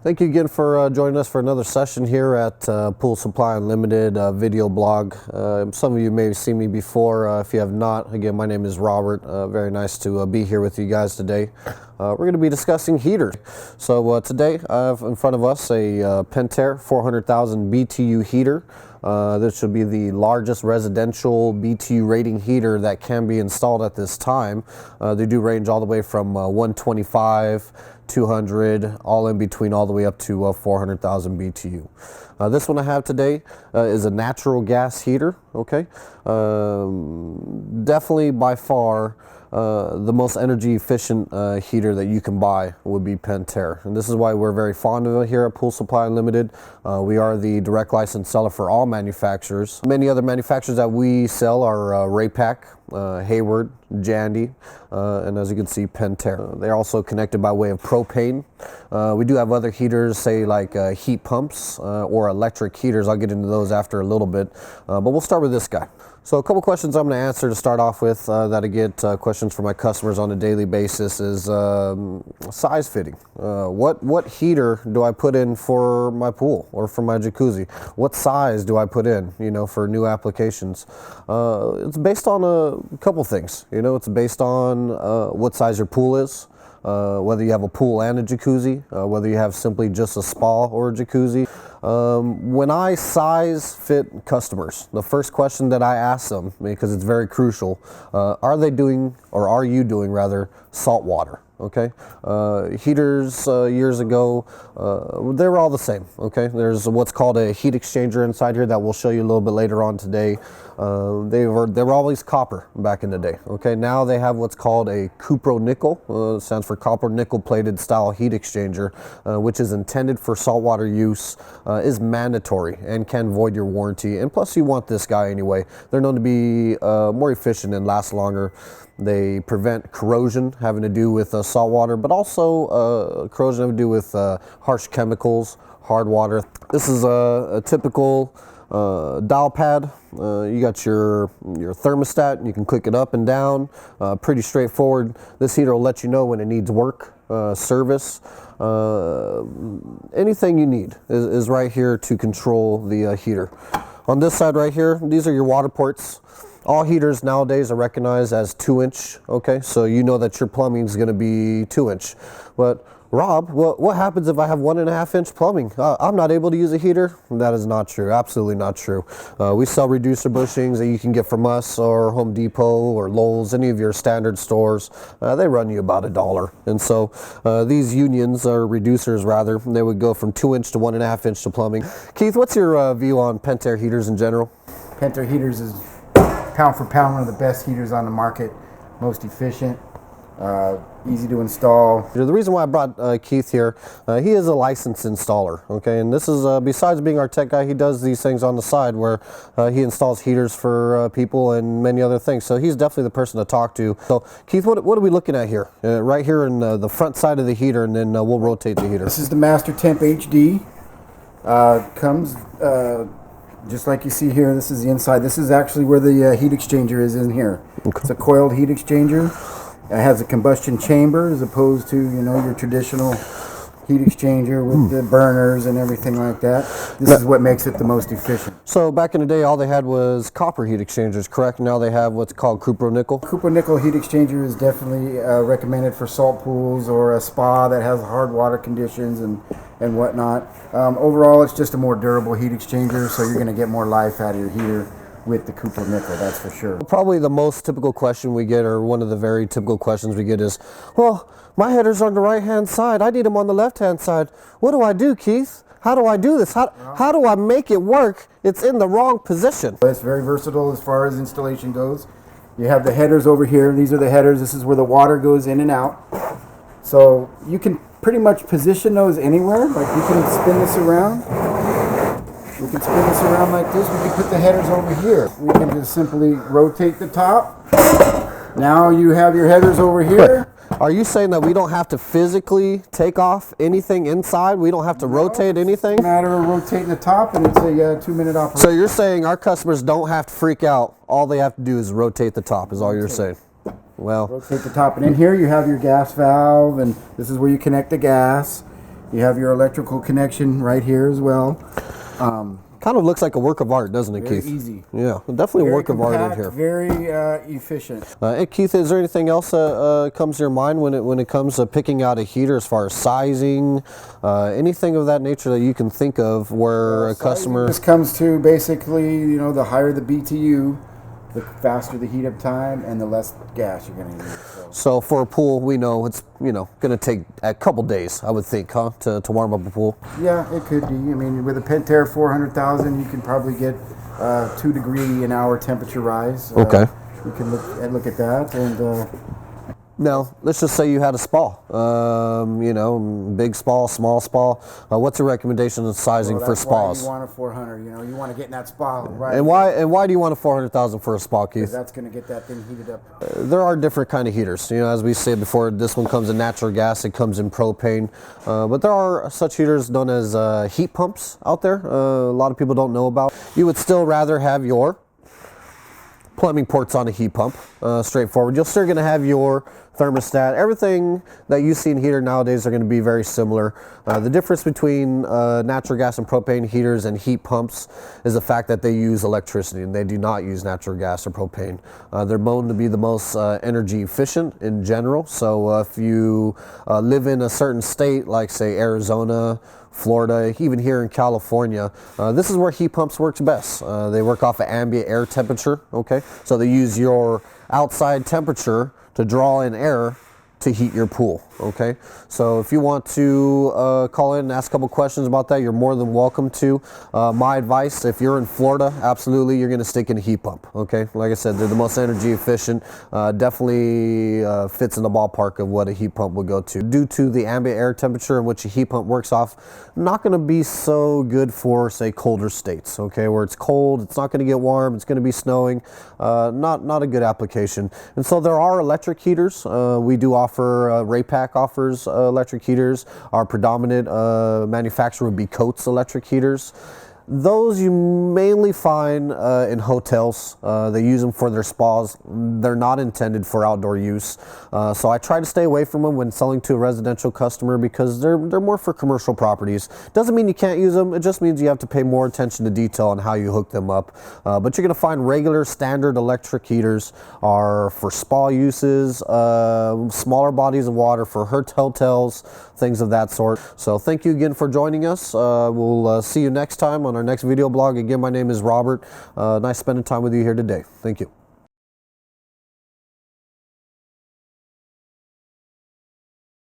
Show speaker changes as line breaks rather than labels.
Thank you again for joining us for another session here at Pool Supply Unlimited video blog. Some of you may have seen me before. If you have not, again, my name is Robert. Very nice to be here with you guys today. We're going to be discussing heaters. So today I have in front of us a Pentair 400,000 BTU heater. This should be the largest residential BTU rating heater that can be installed at this time. They do range all the way from 125, 200, all in between, all the way up to 400,000 BTU. This one I have today is a natural gas heater. Okay, definitely by far the most energy efficient heater that you can buy would be Pentair, and this is why we're very fond of it here at Pool Supply Unlimited. We are the direct license seller for all manufacturers. Many other manufacturers that we sell are Raypak, Hayward, Jandy, and as you can see, Pentair. They're also connected by way of propane. We do have other heaters, say like heat pumps or electric heaters. I'll get into those after a little bit, but we'll start with this guy. So a couple questions I'm going to answer to start off with that I get questions from my customers on a daily basis is size fitting. What heater do I put in for my pool or for my jacuzzi? What size do I put in, for new applications? It's based on a couple things. It's based on what size your pool is, whether you have a pool and a jacuzzi, whether you have simply just a spa or a jacuzzi. When I size fit customers, the first question that I ask them, because it's very crucial, are they doing, or are you doing rather, salt water? Okay, heaters years ago, they were all the same. Okay, there's what's called a heat exchanger inside here that we'll show you a little bit later on today. They were always copper back in the day. Okay, now they have what's called a cupro-nickel, stands for copper nickel plated style heat exchanger, which is intended for saltwater use, is mandatory and can void your warranty. And plus, you want this guy anyway. They're known to be more efficient and last longer. They prevent corrosion having to do with salt water, but also corrosion having to do with harsh chemicals, hard water. This is a typical dial pad. You got your thermostat, you can click it up and down, pretty straightforward. This heater will let you know when it needs work, service, anything you need is right here to control the heater. On this side right here, these are your water ports. All heaters nowadays are recognized as 2-inch, okay? So you know that your plumbing is gonna be 2-inch. But Rob, what happens if I have 1.5-inch plumbing? I'm not able to use a heater? That is not true, absolutely not true. We sell reducer bushings that you can get from us or Home Depot or Lowe's, any of your standard stores. They run you about $1. And so these unions, or reducers rather, they would go from 2-inch to 1.5-inch to plumbing. Keith, what's your view on Pentair heaters in general?
Pentair heaters is pound for pound one of the best heaters on the market, most efficient, easy to install.
The reason why I brought Keith here, he is a licensed installer, okay, and this is besides being our tech guy, he does these things on the side where he installs heaters for people and many other things, so he's definitely the person to talk to. So Keith, what are we looking at here? Right here in the front side of the heater, and then we'll rotate the heater.
This is the Mastertemp HD. Comes just like you see here. This is the inside. This is actually where the heat exchanger is in here. Okay. It's a coiled heat exchanger. It has a combustion chamber as opposed to, your traditional heat exchanger with the burners and everything like that. This is what makes it the most efficient.
So back in the day, all they had was copper heat exchangers, correct? Now they have what's called cupro-nickel.
Cupro-nickel heat exchanger is definitely recommended for salt pools or a spa that has hard water conditions and whatnot. Overall, it's just a more durable heat exchanger, so you're going to get more life out of your heater with the cupro-nickel, that's for sure.
Probably the most typical question we get, or one of the very typical questions we get is, well, my header's on the right-hand side. I need them on the left-hand side. What do I do, Keith? How do I do this? How do I make it work? It's in the wrong position.
It's very versatile as far as installation goes. You have the headers over here. These are the headers. This is where the water goes in and out. So you can pretty much position those anywhere. Like you can spin this around. We can spin this around like this. We can put the headers over here. We can just simply rotate the top. Now you have your headers over here.
Are you saying that we don't have to physically take off anything inside? We don't have to rotate anything?
It's a matter of rotating the top, and it's a 2-minute operation.
So you're saying our customers don't have to freak out. All they have to do is rotate the top, is all you're saying. Well,
rotate the top. And in here you have your gas valve, and this is where you connect the gas. You have your electrical connection right here as well.
Kind of looks like a work of art, doesn't it,
Very
Keith?
easy.
Yeah, definitely a
Very
work of art in
compact,
here.
very efficient.
Hey, Keith, is there anything else that comes to your mind when it comes to picking out a heater, as far as sizing, anything of that nature that you can think of where a customer?
This comes to basically, you know, the higher the BTU, the faster the heat up time, and the less gas you're going to use.
So for a pool, we know it's, you know, going to take a couple days, I would think, huh, to warm up a pool.
Yeah, it could be. I mean, with a Pentair 400,000, you can probably get 2 degree an hour temperature rise.
Okay.
You can look at that, and
Now, let's just say you had a spa, you know, big spa, small spa. What's your recommendation of sizing for spas?
Why you want a 400. You know, you want to get in that spa, right?
And why do you want a 400,000 for a spa, Keith?
That's going to get that thing heated up.
There are different kind of heaters. You know, as we said before, this one comes in natural gas, it comes in propane. But there are such heaters known as heat pumps out there. A lot of people don't know about. You would still rather have your plumbing ports on a heat pump, straightforward. You're still going to have your thermostat. Everything that you see in heater nowadays are going to be very similar. The difference between natural gas and propane heaters and heat pumps is the fact that they use electricity and they do not use natural gas or propane. They're known to be the most energy efficient in general. So if you live in a certain state, like say Arizona, Florida, even here in California, this is where heat pumps works best. They work off of ambient air temperature, okay? So they use your outside temperature to draw in air to heat your pool, okay? So if you want to call in and ask a couple questions about that, you're more than welcome to. My advice, if you're in Florida, absolutely, you're gonna stick in a heat pump, okay? Like I said, they're the most energy efficient, definitely fits in the ballpark of what a heat pump would go to. Due to the ambient air temperature in which a heat pump works off, not gonna be so good for, say, colder states, okay? Where it's cold, it's not gonna get warm, it's gonna be snowing, not a good application. And so there are electric heaters. We do offer, Raypak offers electric heaters. Our predominant manufacturer would be Coates electric heaters. Those you mainly find in hotels. They use them for their spas. They're not intended for outdoor use. So I try to stay away from them when selling to a residential customer because they're more for commercial properties. Doesn't mean you can't use them. It just means you have to pay more attention to detail on how you hook them up. But you're going to find regular standard electric heaters are for spa uses, smaller bodies of water for hotels, things of that sort. So thank you again for joining us. We'll see you next time on our next video blog. Again, my name is Robert. Nice spending time with you here today. Thank you.